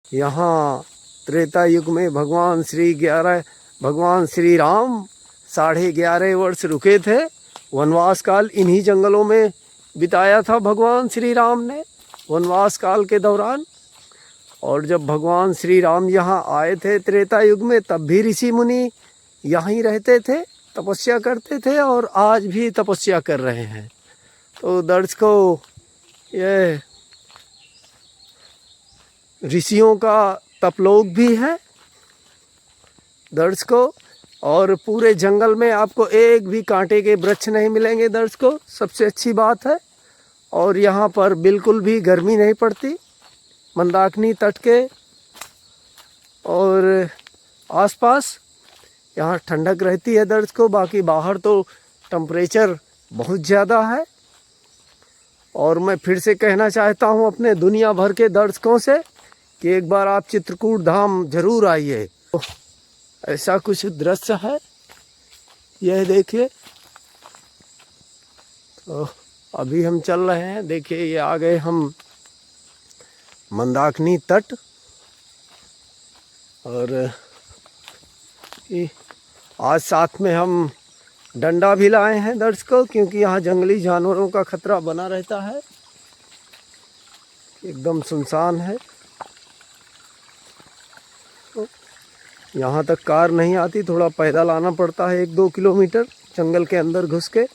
यहाँ त्रेता युग में भगवान श्री राम 11.5 वर्ष रुके थे। वनवास काल इन्हीं जंगलों में बिताया था भगवान श्री राम ने वनवास काल के दौरान। और जब भगवान श्री राम यहाँ आए थे त्रेता युग में, तब भी ऋषि मुनि यहीं रहते थे, तपस्या करते थे और आज भी तपस्या कर रहे हैं। तो दर्शकों, ये ऋषियों का तपलोक भी है दर्शकों। और पूरे जंगल में आपको एक भी कांटे के वृक्ष नहीं मिलेंगे दर्शकों, सबसे अच्छी बात है। और यहाँ पर बिल्कुल भी गर्मी नहीं पड़ती मंदाकिनी तट के और आसपास। यहाँ ठंडक रहती है दर्शकों। बाकी बाहर तो टेम्परेचर बहुत ज़्यादा है। और मैं फिर से कहना चाहता हूँ अपने दुनिया भर के दर्शकों से कि एक बार आप चित्रकूट धाम जरूर आइए। तो ऐसा कुछ दृश्य है, यह देखिए। तो अभी हम चल रहे हैं, देखिए ये आ गए हम मंदाकिनी तट। और आज साथ में हम डंडा भी लाए हैं दर्शकों, क्योंकि यहाँ जंगली जानवरों का खतरा बना रहता है। एकदम सुनसान है, तो यहाँ तक कार नहीं आती, थोड़ा पैदल आना पड़ता है 1-2 किलोमीटर जंगल के अंदर घुस के।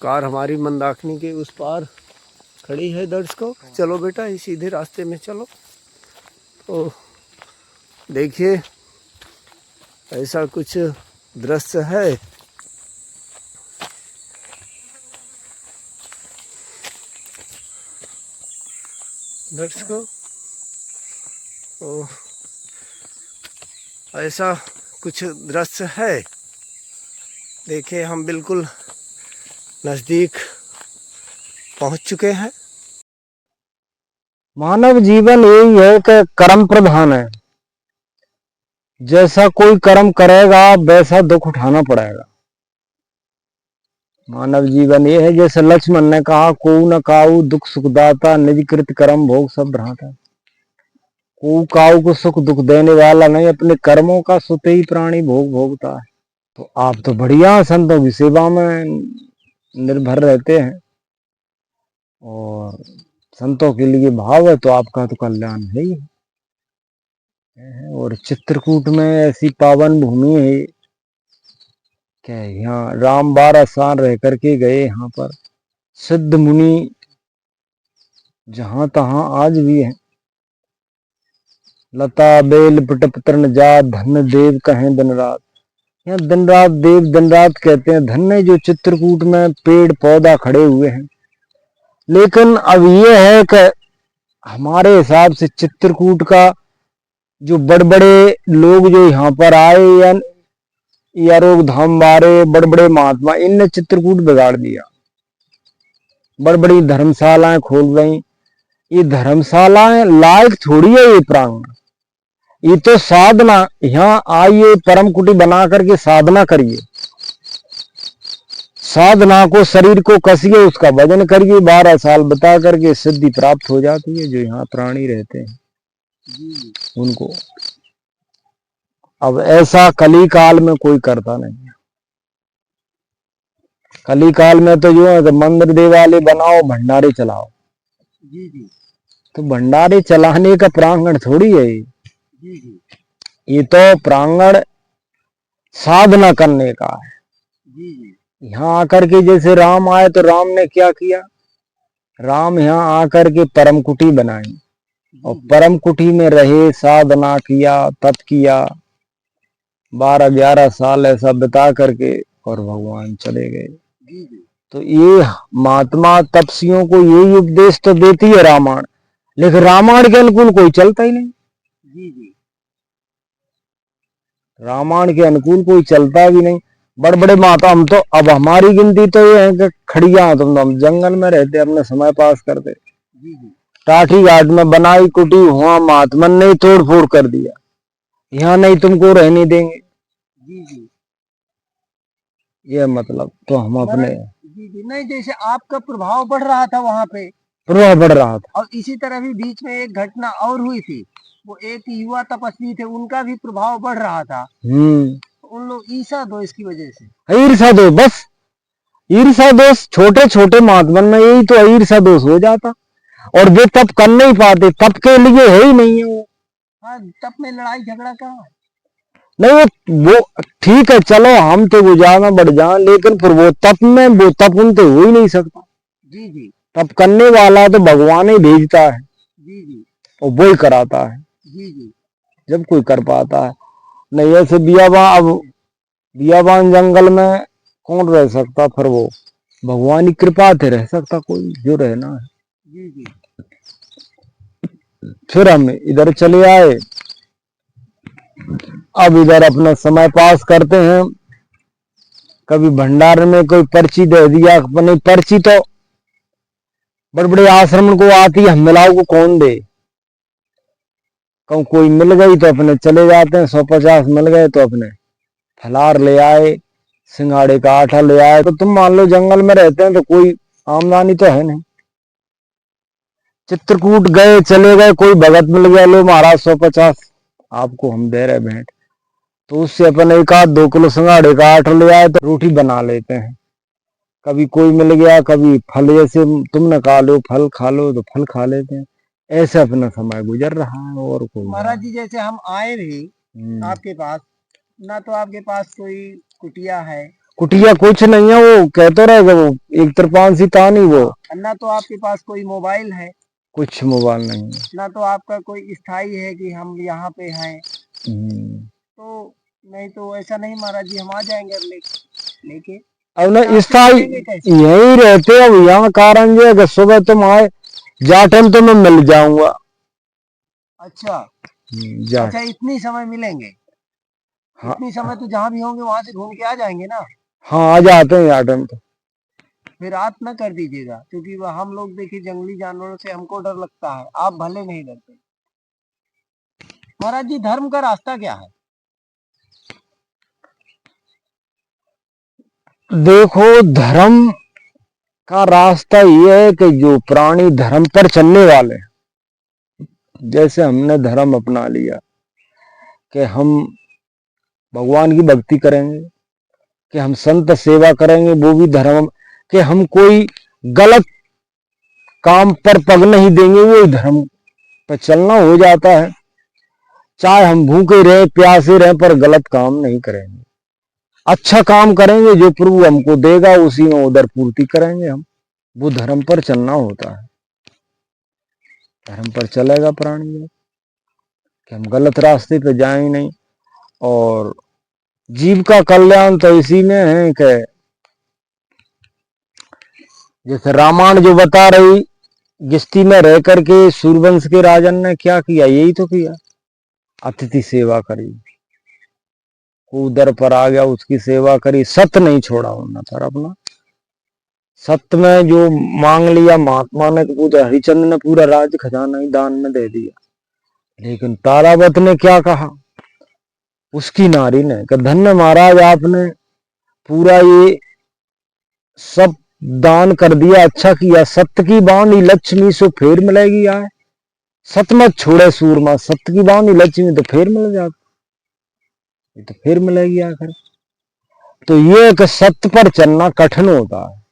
कार हमारी मंदाकिनी के उस पार खड़ी है दर्शकों। चलो बेटा, इस सीधे रास्ते में चलो। तो देखिए ऐसा कुछ दृश्य है। दर्शकों, तो ऐसा कुछ दृश्य है। देखिए हम बिल्कुल नज़दीक पहुंच चुके हैं। मानव जीवन यही है कि कर्म प्रधान है। जैसा कोई कर्म करेगा वैसा दुख उठाना पड़ेगा। मानव जीवन ये है, जैसे लक्ष्मण ने कहा, को न काऊ दुख सुखदाता, निज कृत कर्म भोग सब भ्राता। को काऊ को सुख दुख देने वाला नहीं, अपने कर्मों का सुत ही प्राणी भोग भोगता है। तो आप तो बढ़िया संतों की सेवा में निर्भर रहते हैं और संतों के लिए भाव है, तो आपका तो कल्याण है ही। और चित्रकूट में ऐसी पावन भूमि है क्या, यहाँ राम 12 साल रह करके गए। यहाँ पर सिद्ध मुनि जहां तहां आज भी है। लता बेल पटप तृण जात, धन्य देव कहें दिन रात। यहाँ दिन रात देव दिन रात कहते हैं। धन्य जो चित्रकूट में पेड़ पौधा खड़े हुए हैं। लेकिन अब ये है कि हमारे हिसाब से चित्रकूट का जो बड़े बड़े लोग जो यहाँ पर आए या रोग धाम वाले बड़े बड़े महात्मा, इनने चित्रकूट बिगाड़ दिया। बड़ी बड़ी धर्मशालाएं खोल गई। ये धर्मशालाएं लायक थोड़ी है ये प्रांगण। ये तो साधना, यहाँ आइए परम कुटी बना करके साधना करिए। साधना को शरीर को कसिए, उसका वजन करिए, 12 साल बता करके सिद्धि प्राप्त हो जाती है। जो यहाँ प्राणी रहते हैं उनको। अब ऐसा कली काल में कोई करता नहीं है। कली काल में तो जो है कि मंदिर देवालय बनाओ, भंडारे चलाओ। तो भंडारे चलाने का प्रांगण थोड़ी है ये तो प्रांगण साधना करने का है। यहाँ आकर के जैसे राम आए, तो राम ने क्या किया, राम यहाँ आकर के परम कुटी बनाई और परम कुटी में रहे, साधना किया, तप किया, 12-11 साल ऐसा बिता करके और भगवान चले गए। तो ये महात्मा तपस्वियों को यही उपदेश तो देती है रामायण, लेकिन रामायण के अनुकूल कोई चलता ही नहीं। रामायण के अनुकूल कोई चलता भी नहीं। बड़े बड़े माता, हम तो अब हमारी गिनती तो ये है कि खड़िया, तुम हम जंगल में रहते, अपने समय पास करते। टाठी घाट में बनाई कुटी, हुआ महात्मन ने तोड़ फोड़ कर दिया। यहाँ नहीं तुमको रहने देंगे। ये मतलब तो हम अपने नहीं, जैसे आपका प्रभाव बढ़ रहा था वहां पे, प्रभाव बढ़ रहा था। और इसी तरह भी बीच में एक घटना और हुई थी, वो एक युवा तपस्वी थे, उनका भी प्रभाव बढ़ रहा था। उन लोग ईर्ष्या द्वेष की वजह से, ईर्षा दोष, बस ईर्षा दोष, छोटे छोटे महात्मन में यही तो ईर्षा दोष हो जाता, और वे तप कर नहीं पाते, तप के लिए है ही नहीं है वो। हाँ, तप में लड़ाई झगड़ा कहाँ है? नहीं वो ठीक है, चलो हम तो वो ज्यादा बढ़ जाए, लेकिन फिर वो तप में, वो तप उनसे हो ही नहीं सकता। जी जी तप करने वाला तो भगवान ही भेजता है, जी जी और वो ही कराता है जी जी जब कोई कर पाता है। नहीं ऐसे बियाबान जंगल में कौन रह सकता, फिर वो भगवान की कृपा से रह सकता कोई जो रहना है। जी जी फिर हम इधर चले आए, अब इधर अपना समय पास करते हैं। कभी भंडार में कोई पर्ची दे दिया, अपनी पर्ची तो बड़े बड़े आश्रम को आती है, मिलाओ को कौन दे, कहूँ कोई मिल गई तो अपने चले जाते हैं, 150 मिल गए तो अपने फलार ले आए, सिंगाड़े का आटा ले आए। तो तुम मान लो जंगल में रहते हैं तो कोई आमदनी तो है नहीं, चित्रकूट गए चले गए, कोई भगत मिल गया, लो महाराज 150 आपको हम दे रहे भेंट, तो उससे अपन 1-2 किलो सिंगाड़े का आटा ले आए तो रोटी बना लेते हैं। कभी कोई मिल गया, कभी फल, जैसे तुमने खा लो फल खा लो तो फल खा लेते हैं। ऐसे अपना समय गुजर रहा है, और कोई महाराज जी, जैसे हम आए भी आपके पास, ना तो आपके पास कोई कुटिया है, कुटिया कुछ नहीं है, वो कहते रहेगा वो एक तिरपान सी तानी वो, ना तो आपके पास कोई मोबाइल है, कुछ मोबाइल नहीं है। ना तो आपका कोई स्थाई है कि हम यहाँ पे हैं। तो नहीं तो ऐसा नहीं महाराज जी, हम आ जाएंगे अब लेके। अब ना आपसे स्थाई मिलेंगे कैसे? यही रहते, अब यहाँ कारण जो है कि सुबह तुम आए, जा टाइम तो मैं मिल जाऊंगा। अच्छा जा अच्छा, इतनी समय मिलेंगे? हाँ इतनी समय तो जहाँ भी होंगे वहां से घूम के आ जाएंगे ना? हाँ, आ जाते हैं या टाइम तो। फिर रात न कर दीजिएगा, क्योंकि वह हम लोग देखिए जंगली जानवरों से हमको डर लगता है, आप भले नहीं डरते। महाराज जी, धर्म का रास्ता क्या है? देखो धर्म का रास्ता ये है कि जो प्राणी धर्म पर चलने वाले, जैसे हमने धर्म अपना लिया कि हम भगवान की भक्ति करेंगे, कि हम संत सेवा करेंगे, वो भी धर्म, कि हम कोई गलत काम पर पग नहीं देंगे, वो धर्म पर चलना हो जाता है। चाहे हम भूखे रहे प्यासे रहे, पर गलत काम नहीं करेंगे, अच्छा काम करेंगे, जो प्रभु हमको देगा उसी में उधर पूर्ति करेंगे हम, वो धर्म पर चलना होता है। धर्म पर चलेगा प्राणी कि हम गलत रास्ते पे जाएं नहीं। और जीव का कल्याण तो इसी में है कि जैसे रामायण जो बता रही, गिस्ती में रह करके सूर्यवंश के राजन ने क्या किया, यही तो किया, अतिथि सेवा करी, वो उधर पर आ गया उसकी सेवा करी, सत्य नहीं छोड़ा उन्होंने पर अपना, सत्य में जो मांग लिया महात्मा ने, पूरा हरिचंद्र ने पूरा राज खजाना ही दान में दे दिया। लेकिन तारावत ने क्या कहा, उसकी नारी ने कि धन्य महाराज, आपने पूरा ये सब दान कर दिया, अच्छा किया, सत्य की बानी लक्ष्मी सो फिर मिलेगी आए, सत्य मत छोड़े सूरमा, सत्य की बानी लक्ष्मी तो फिर मिल जाती, ये तो फिर मिलेगी आखिर। तो ये एक सत्य पर चलना कठिन होता है,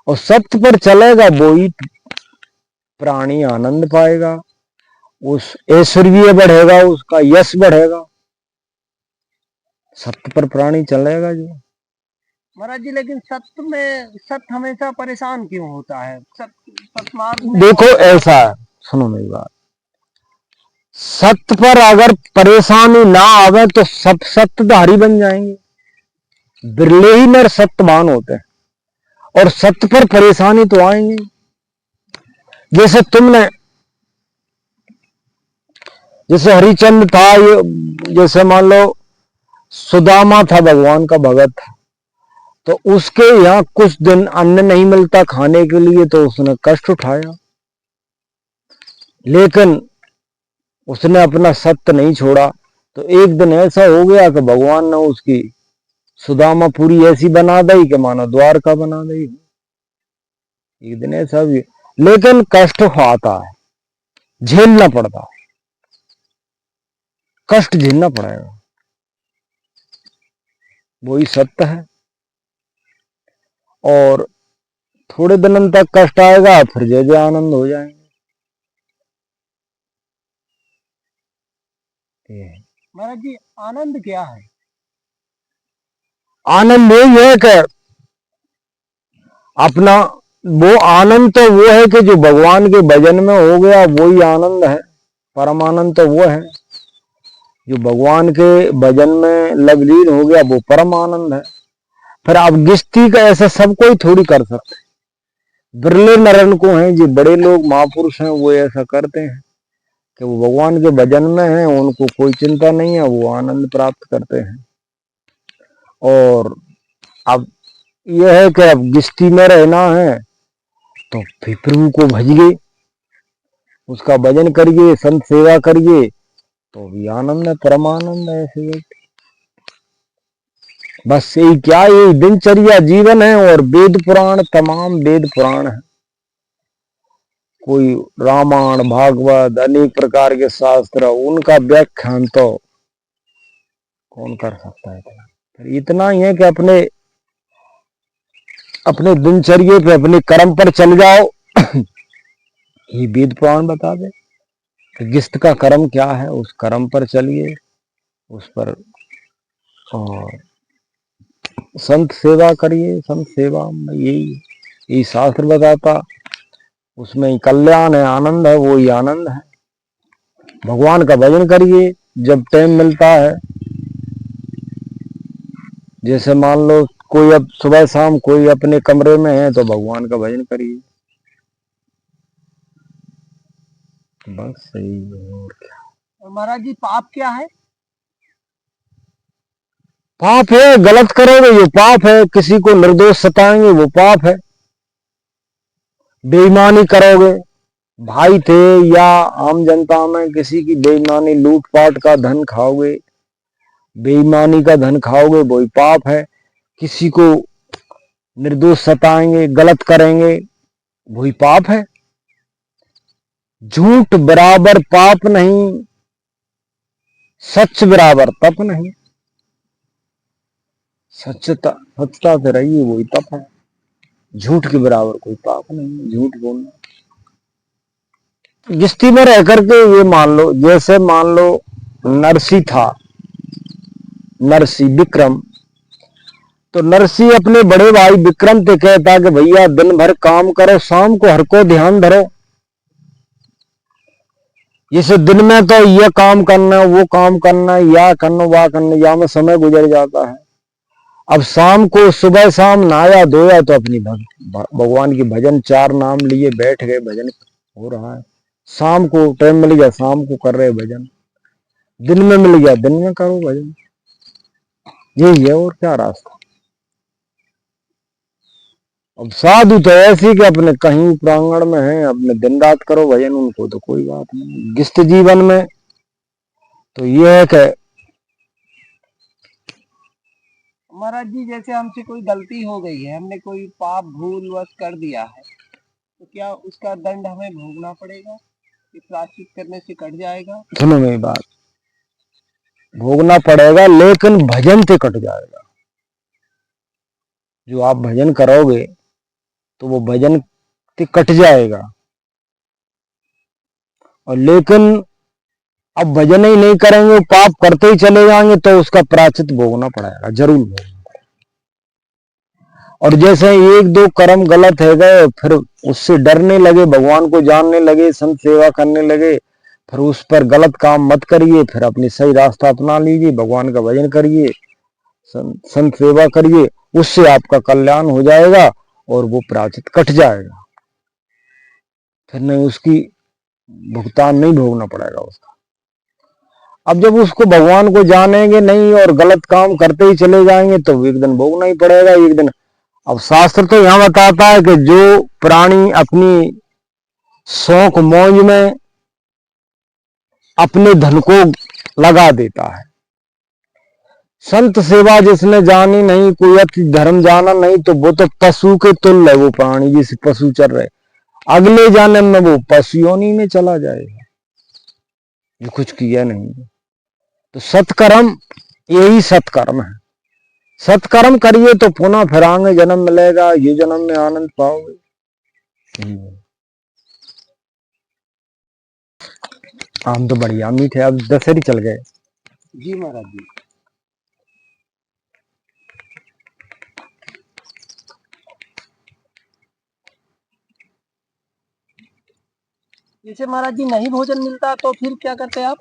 और सत्य पर चलेगा वो ही प्राणी आनंद पाएगा, उस ऐश्वर्य बढ़ेगा, उसका यश बढ़ेगा, सत्य पर प्राणी चलेगा जो। महाराज जी, लेकिन सत्य हमेशा परेशान क्यों होता है? देखो ऐसा है, सुनो मेरी बात, सत्य पर अगर परेशानी ना आवे तो सब सत्यधारी बन जाएंगे, बिरले ही नर सत्यवान होते हैं, और सत्य पर परेशानी तो आएंगे। जैसे तुमने, जैसे हरिचंद्र था, ये जैसे मान लो सुदामा था, भगवान का भगत था, तो उसके यहाँ कुछ दिन अन्न नहीं मिलता खाने के लिए, तो उसने कष्ट उठाया, लेकिन उसने अपना सत्य नहीं छोड़ा। तो एक दिन ऐसा हो गया कि भगवान ने उसकी सुदामापुरी ऐसी बना दी कि मानो द्वारका बना दी। एक दिन ऐसा भी लेकिन कष्ट आता है, झेलना पड़ता है, कष्ट झेलना पड़ेगा, वही सत्य है। और थोड़े दिन तक कष्ट आएगा, फिर जय जय आनंद हो जाएंगे। महाराज जी, आनंद क्या है? आनंद यही है कि अपना वो आनंद तो वो है कि जो भगवान के भजन में हो गया, वही आनंद है। परम आनंद तो वो है जो भगवान के भजन में लवलीन हो गया, वो परम आनंद है। फिर आप गिस्ती का ऐसा सब कोई थोड़ी कर सकते, बिरले नरन को हैं, जो बड़े लोग महापुरुष हैं, वो ऐसा करते हैं कि वो भगवान के भजन में हैं, उनको कोई चिंता नहीं है, वो आनंद प्राप्त करते हैं। और अब यह है कि अब गिस्ती में रहना है तो फिर प्रभु को भजिए, उसका भजन करिए, संत सेवा करिए, तो भी आनंद है, परमानंद है। ऐसे बस यही क्या, यही दिनचर्या जीवन है। और वेद पुराण, तमाम वेद पुराण है, कोई रामायण भागवत अनेक प्रकार के शास्त्र, उनका व्याख्यान तो कौन कर सकता है। फिर इतना ही है कि अपने अपने दिनचर्या पे, अपने कर्म पर चल जाओ। ये वेद पुराण बता दे कि गिस्त का कर्म क्या है, उस कर्म पर चलिए, उस पर और संत सेवा करिए। संत सेवा में यही शास्त्र बताता, उसमें ही कल्याण है, आनंद है, वो ही आनंद है। भगवान का भजन करिए जब टाइम मिलता है। जैसे मान लो कोई अब सुबह शाम कोई अपने कमरे में है तो भगवान का भजन करिए, बस सही है। और क्या? और महाराज जी, पाप क्या है? पाप है, गलत करोगे ये पाप है, किसी को निर्दोष सताएंगे वो पाप है, बेईमानी करोगे, भाई थे या आम जनता में किसी की बेईमानी, लूटपाट का धन खाओगे, बेईमानी का धन खाओगे, वही पाप है। किसी को निर्दोष सताएंगे, गलत करेंगे, वही पाप है। झूठ बराबर पाप नहीं, सच बराबर तप नहीं। सच्चा से रहिए, वही तप है। झूठ के बराबर कोई पाप नहीं, झूठ बोलना। गिस्ती में रह करके ये मान लो, जैसे मान लो नरसी था, नरसी विक्रम, तो नरसी अपने बड़े भाई विक्रम से कहता कि भैया दिन भर काम करो, शाम को हर को ध्यान धरो। जैसे दिन में तो ये काम करना, वो काम करना, या करना वह करना, या में समय गुजर जाता है। अब शाम को सुबह शाम नहाया धोया तो अपनी भगवान की भजन, चार नाम लिए बैठ गए, भजन हो रहा है। शाम को टाइम मिल गया, शाम को कर रहे भजन, दिन में मिल गया, दिन में करो भजन। यही है, और क्या रास्ता। अब साधु तो ऐसी कि अपने कहीं प्रांगण में है, अपने दिन रात करो भजन, उनको तो कोई बात नहीं। गिस्त जीवन में तो यह है कि महाराज जी, जैसे हमसे कोई गलती हो गई है, हमने कोई पाप भूल वश कर दिया है, तो क्या उसका दंड हमें भोगना पड़ेगा कि प्रायश्चित करने से कट जाएगा? सुनो मेरी बात, भोगना पड़ेगा लेकिन भजन से कट जाएगा। जो आप भजन करोगे तो वो भजन से कट जाएगा। और लेकिन अब भजन ही नहीं करेंगे, पाप करते ही चले जाएंगे, तो उसका प्रायश्चित भोगना पड़ेगा, जरूर भोगना। और जैसे एक दो कर्म गलत है गए, फिर उससे डरने लगे, भगवान को जानने लगे, संत सेवा करने लगे, फिर उस पर गलत काम मत करिए, फिर अपनी सही रास्ता अपना लीजिए, भगवान का भजन करिए, संत सेवा करिए, उससे आपका कल्याण हो जाएगा और वो प्रायश्चित कट जाएगा। फिर नहीं, उसकी भुगतान नहीं भोगना पड़ेगा उसका। अब जब उसको भगवान को जानेंगे नहीं और गलत काम करते ही चले जाएंगे तो एक दिन भोगना ही पड़ेगा, एक दिन। अब शास्त्र तो यहां बताता है कि जो प्राणी अपनी शौक मौज में अपने धन को लगा देता है, संत सेवा जिसने जानी नहीं, कोई अति धर्म जाना नहीं, तो वो तो पशु के तुल्य है, वो प्राणी जिसे पशु चर रहे। अगले जन्म में वो पशु योनि में चला जाएगा, ये कुछ किया नहीं। तो सत्कर्म, यही सत्कर्म है। सत्कर्म करिए तो पुनः फिर आगे जन्म मिलेगा, ये जन्म में आनंद पाओगे। आम तो बढ़िया मीठे, अब दशहरी चल गए। जी महाराज जी। जैसे महाराज जी नहीं भोजन मिलता तो फिर क्या करते आप?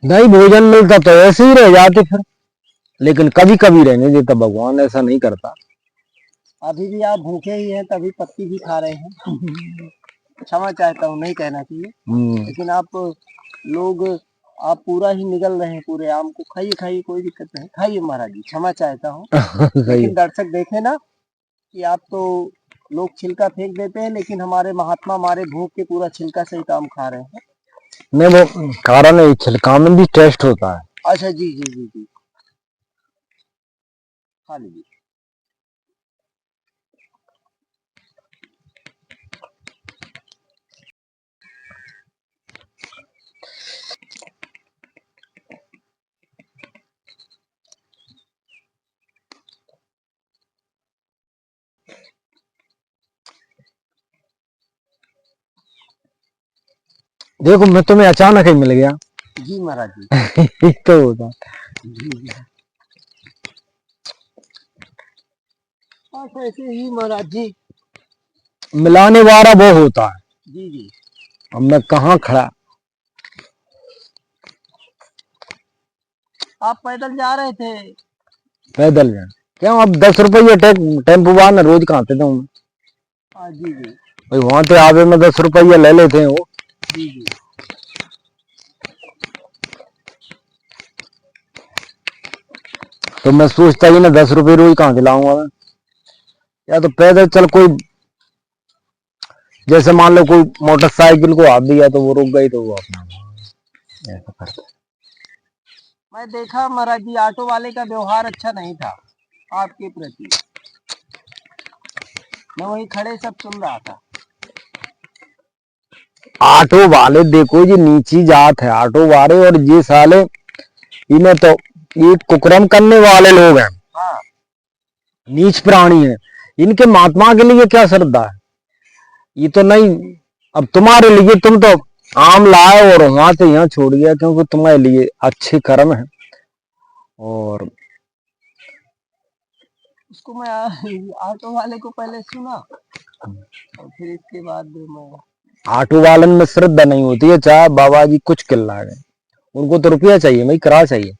नहीं भोजन मिलता तो ऐसे ही रह जाते फिर, लेकिन कभी कभी रहने देता भगवान, ऐसा नहीं करता। अभी भी आप भूखे ही हैं, तभी पत्ती भी खा रहे हैं। क्षमा चाहता हूँ, नहीं कहना चाहिए, लेकिन आप पूरा ही निगल रहे हैं पूरे आम को। खाइए खाइए, कोई दिक्कत नहीं, खाइए महाराज जी, क्षमा चाहता हूँ। लेकिन दर्शक देखे ना कि आप तो लोग छिलका फेंक देते हैं, लेकिन हमारे महात्मा हमारे भूख के पूरा छिलका सहित आम खा रहे हैं। नहीं वो कारण है, छिलका में भी टेस्ट होता है। अच्छा जी जी जी जी, खा लीजिए। देखो मैं तुम्हें अचानक ही मिल गया। जी महाराज जी। एक तो होता बस ऐसे ही महाराज जी, मिलाने वाला वो होता है। जी जी। अब मैं कहाँ खड़ा, आप पैदल जा रहे थे? पैदल में क्यों, अब 10 रुपये टेम्पो वाला रोज कहाँ देता हूँ। जी जी भाई वहां से आवे में 10 रुपये ले लेते हैं वो। जी जी। तो मैं सोचता ही ना 10 रुपये रोज कहाँ से लाऊंगा मैं, या तो पैदल चल। कोई जैसे मान लो कोई मोटरसाइकिल को हाथ दिया तो वो रुक गई तो वो अपना ऐसा करता। मैं देखा महाराज जी, ऑटो वाले का व्यवहार अच्छा नहीं था आपके प्रति। मैं वहीं खड़े सब सुन रहा था। ऑटो वाले देखो ये नीची जात है, ऑटो वाले, और ये साले इन्हें तो ये कुकर्म करने वाले लोग हैं। हाँ। नीच प्राणी है। इनके महात्मा के लिए क्या श्रद्धा है, ये तो नहीं। अब तुम्हारे लिए तुम तो आम लाए और वहां से यहाँ छोड़ गया, क्योंकि तुम्हारे लिए अच्छे कर्म है। और उसको मैं ऑटो वाले को पहले सुना और फिर इसके बाद मैं, ऑटो वालन में श्रद्धा नहीं होती है, चाहे बाबा जी कुछ किल्ला है, उनको तो रुपया चाहिए भाई, किराया चाहिए।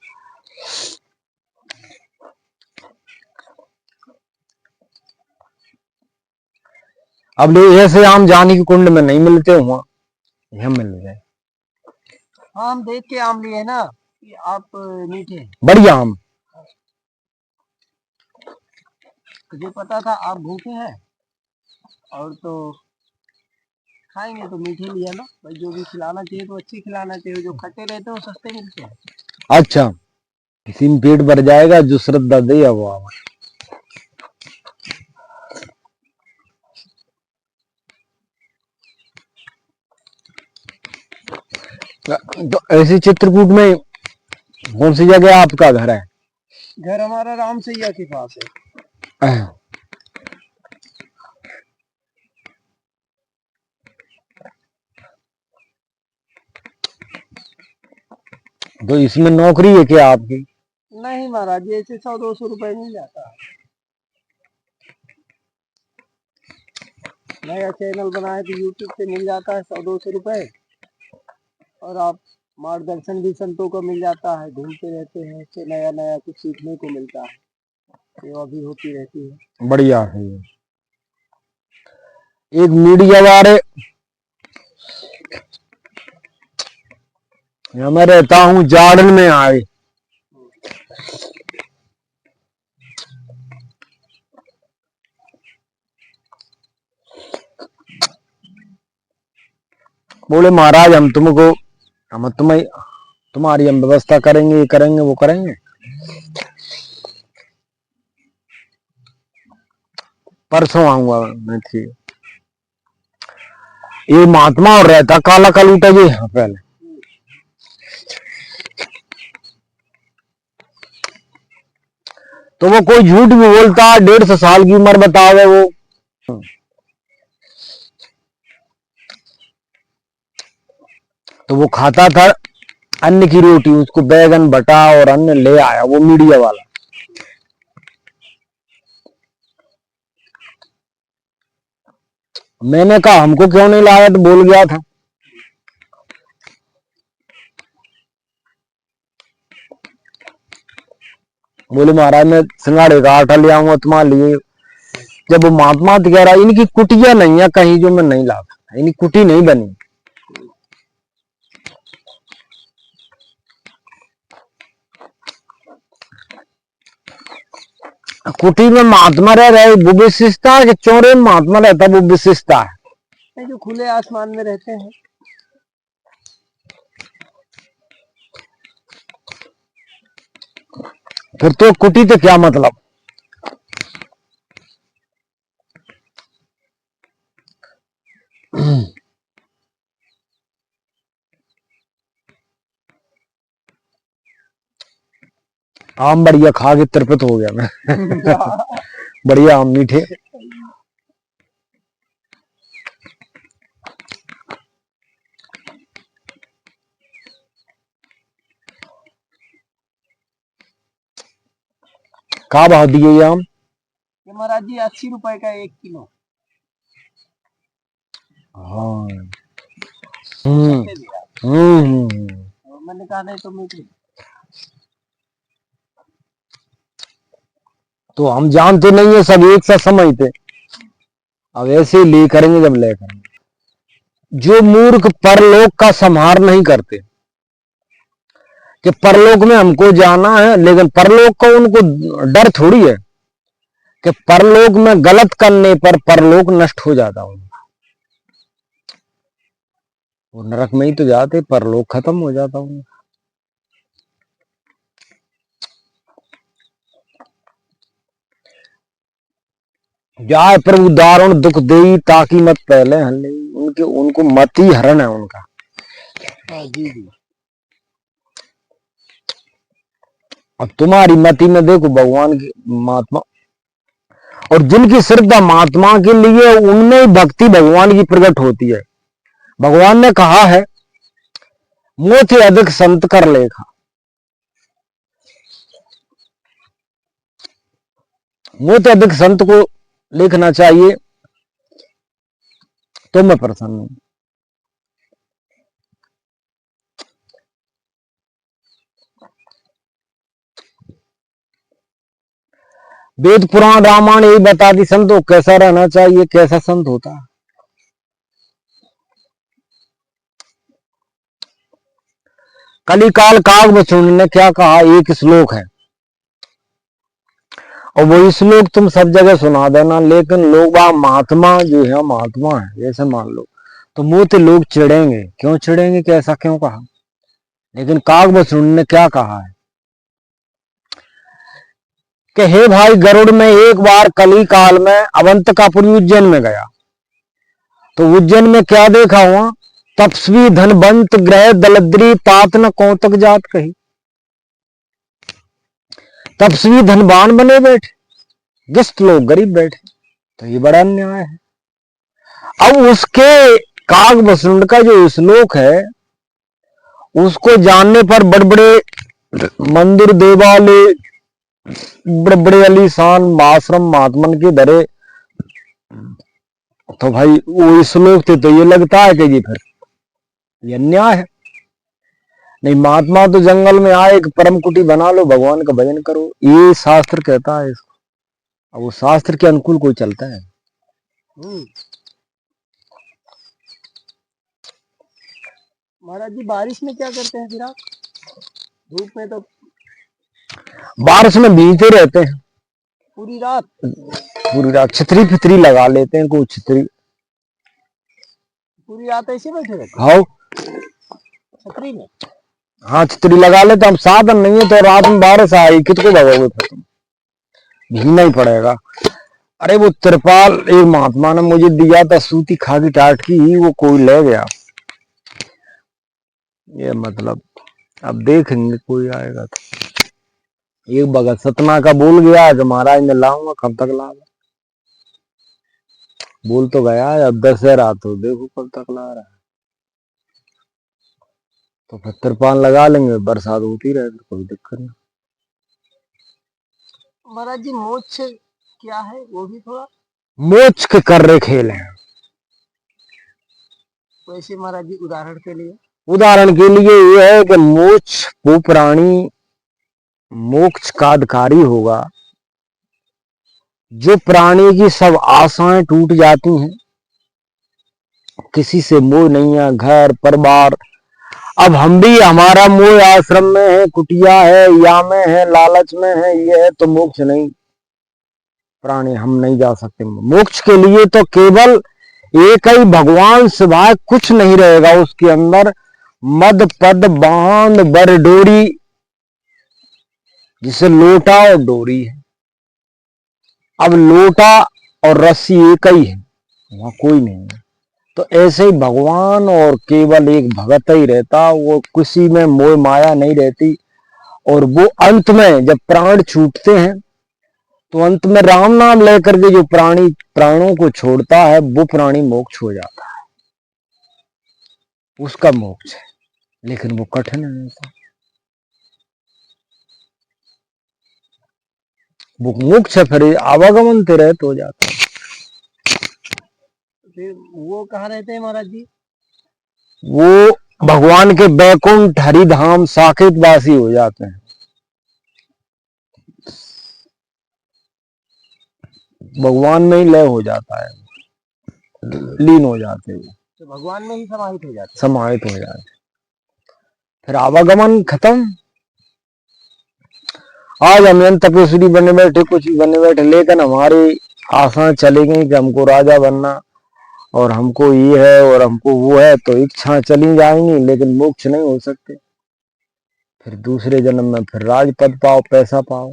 अब ऐसे आम जानी की कुंड में नहीं मिलते, हुआ यह मिल गए। हाँ, हम देख के आम लिए ना कि आप मीठे। बढ़िया आम। मुझे पता था आप भूखे हैं और तो खाएंगे तो मीठे लिया ना भाई। जो भी खिलाना चाहिए तो अच्छी खिलाना चाहिए, जो खट्टे रहते हैं वो सस्ते मिलते हैं। अच्छा, किसी में पेट भर जाएगा, जो श्रद्धा दे वो आवा। तो ऐसे चित्रकूट में कौन सी जगह आपका घर है? घर हमारा राम सैया के पास है। तो इसमें नौकरी है क्या आपकी? नहीं महाराज जी, ऐसे 100-200 रुपए मिल जाता है। नया चैनल बनाए तो यूट्यूब पे मिल जाता है 100-200 रुपए, और आप मार्गदर्शन भी संतों का मिल जाता है। घूमते रहते हैं, इससे नया नया कुछ सीखने को मिलता है, सेवा भी होती रहती है। बढ़िया है। एक मीडिया वाले, मैं रहता हूँ जाड़न में आए, बोले महाराज हम तुम्हारी हम व्यवस्था करेंगे, ये करेंगे वो करेंगे। परसों आऊंगा मैं, ठीक। ये महात्मा और रहता काला कलूटा जी यहाँ पहले। तो वो कोई झूठ भी बोलता, 150 साल की उम्र बतावे वो। तो वो खाता था अन्न की रोटी, उसको बैगन बटा और अन्न ले आया वो मीडिया वाला। मैंने कहा हमको क्यों नहीं लाया, तो बोल गया था। बोले महाराज मैं सिंगाड़े का आटा ले आऊंगा तुम्हारे लिए। जब वो महात्मा कह रहा इनकी कुटिया नहीं है कहीं जो मैं नहीं ला सकता, इनकी कुटी नहीं बनी। कुटी में महात्मा रह रहे वो विशिष्टता है कि चौरे में महात्मा रहता वो विशिष्टता है। जो खुले आसमान में रहते हैं। फिर तो कुटी तो क्या मतलब। आम बढ़िया खा के तृप्त हो गया मैं। बढ़िया आम मीठे। कहा भाव दिए ये आम? ये महाराज जी 80 रुपए का 1 किलो। हाँ। मैंने कहा नहीं तो मीठे। तो हम जानते नहीं है, सब एक साथ समझते। अब ऐसे ही ले करेंगे जब ले करेंगे। जो मूर्ख परलोक का संहार नहीं करते कि परलोक में हमको जाना है, लेकिन परलोक का उनको डर थोड़ी है कि परलोक में गलत करने पर परलोक नष्ट हो जाता हूं। वो नरक में ही तो जाते, परलोक खत्म हो जाता हूं। जाए प्रभु दारुण दुख दे ताकि मत पहले हल्ले। उनके उनको मति हरण है उनका। जी जी। अब तुम्हारी मति में देखो भगवान की महात्मा, और जिनकी श्रद्धा महात्मा के लिए उनमें ही भक्ति भगवान की प्रकट होती है। भगवान ने कहा है मोह अधिक संत कर लेखा। मोह अधिक संत को लिखना चाहिए तो मैं प्रसन्न हूं। वेद पुराण रामायण यही बता दी संत को कैसा रहना चाहिए, कैसा संत होता है। कलिकाल कागभूषण ने क्या कहा, एक श्लोक है और वही श्लोक तुम सब जगह सुना देना, लेकिन लोग महात्मा जो है महात्मा है जैसे मान लो, तो मुंह से लोग चिढ़ेंगे। क्यों चिढ़ेंगे कि ऐसा क्यों कहा। लेकिन कागभूषण ने क्या कहा है कि हे भाई गरुड़ में एक बार कली काल में अवंतकापुरी उज्जैन में गया, तो उज्जैन में क्या देखा हुआ, तपस्वी धनवंत ग्रह दलद्री तात न कौतक जात कही। तपस्वी धनवान बने बैठे, गिष्ट लोग गरीब बैठे, तो ये बड़ा अन्याय है। अब उसके कागभूषण का जो श्लोक है उसको जानने पर बड़े बड़े मंदिर देवालय, बड़े बड़े अलीशान आश्रम महात्मन के धरे, तो भाई वो श्लोक थे तो ये लगता है कि जी फिर ये अन्याय है। नहीं, महात्मा तो जंगल में आए, एक परम कुटी बना लो, भगवान का भजन करो, ये शास्त्र कहता है इसको। अब वो शास्त्र के अनुकूल कोई चलता है। महाराज जी बारिश में क्या करते हैं फिर आप? धूप में तो बारिश में भीगते रहते हैं पूरी रात। पूरी रात छतरी फितरी लगा लेते हैं, कोई छतरी। पूरी रात ऐसे बैठे रहते हाँ छतरी में? हाँ छतरी लगा लेते। हम साधन नहीं है तो रात में बारिश आई कितको भगोगे, फिर तुम भीगना ही पड़ेगा। अरे वो तिरपाल एक महात्मा ने मुझे दिया था, सूती खाकी टाट की ही, वो कोई ले गया। ये मतलब अब देखेंगे कोई आएगा तो। एक भगत सतना का बोल गया कि महाराज मैं लाऊंगा, कब तक लाऊंगा। बोल तो गया, अब दशहरा तो देखो कब तक ला रहा है। तो फिर तिरपाल लगा लेंगे, बरसात होती रहे तो कोई दिक्कत नहीं। महाराज जी मोक्ष क्या है वो भी थोड़ा मोक्ष के कर्रे खेल हैं। वैसे महाराज जी उदाहरण के लिए ये है कि मोक्ष, वो प्राणी मोक्ष का अधिकारी होगा जो प्राणी की सब आशाएं टूट जाती हैं, किसी से मोह नहीं है, घर परिवार। अब हम भी, हमारा मोह आश्रम में है, कुटिया है, या में है, लालच में है, ये है तो मोक्ष नहीं। प्राणी हम नहीं जा सकते मोक्ष के लिए। तो केवल एक ही भगवान सिवाय कुछ नहीं रहेगा उसके अंदर। मद पद बांध बर डोरी, जिसे लोटा और डोरी है। अब लोटा और रस्सी एक ही है, वहां कोई नहीं है। तो ऐसे ही भगवान और केवल एक भगत ही रहता, वो किसी में मोह माया नहीं रहती। और वो अंत में जब प्राण छूटते हैं तो अंत में राम नाम लेकर के जो प्राणी प्राणों को छोड़ता है वो प्राणी मोक्ष हो जाता है, उसका मोक्ष है। लेकिन वो कठिन है, वो मोक्ष है, फिर आवागमन तिरहित हो जाता है। फिर वो कहाँ रहते हैं महाराज जी? वो भगवान के बैकुंठ हरिधाम साकेत वासी हो जाते हैं। भगवान में ही लय हो जाता है, लीन हो जाते हैं, तो भगवान में ही समाहित हो जाते समाहित हो जाते, फिर आवागमन खत्म। आज हम यंत्र तपस्वी बने बैठे, कुछ भी बने बैठे, लेकिन हमारी आशाएं चली गई कि हमको राजा बनना और हमको ये है और हमको वो है, तो इच्छा चली जाएंगी, लेकिन मोक्ष नहीं हो सकते। फिर दूसरे जन्म में फिर राजपद पाओ, पैसा पाओ,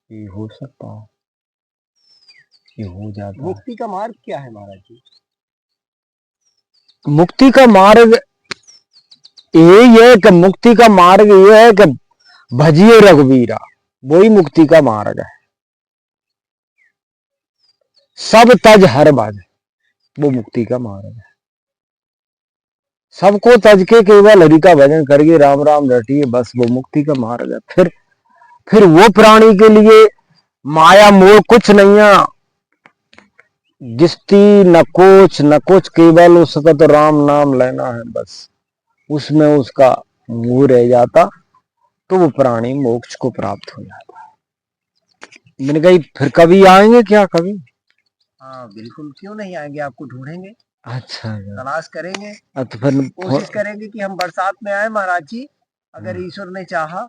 ये हो सकता है, ये हो जाता है। मुक्ति का मार्ग क्या है महाराज जी? मुक्ति का मार्ग यही है कि मुक्ति का मार्ग ये है कि भजिए रघुवीरा, वही मुक्ति का मार्ग है। सब तज हर भज, वो मुक्ति का मार्ग है। सबको तज के केवल हरि का भजन करिए, राम राम रटिए, बस वो मुक्ति का मार्ग है। फिर वो प्राणी के लिए माया मोह कुछ नहीं है, जिसती न कुछ केवल उसका तो राम नाम लेना है, बस उसमें उसका मोह रह जाता, तो वो प्राणी मोक्ष को प्राप्त हो जाता है। मैंने कही फिर कभी आएंगे क्या? कभी हाँ बिल्कुल, क्यों नहीं आएंगे, आपको ढूंढेंगे, अच्छा तलाश करेंगे, तो फिर कोशिश करेंगे कि हम बरसात में आए महाराज जी, अगर ईश्वर ने चाहा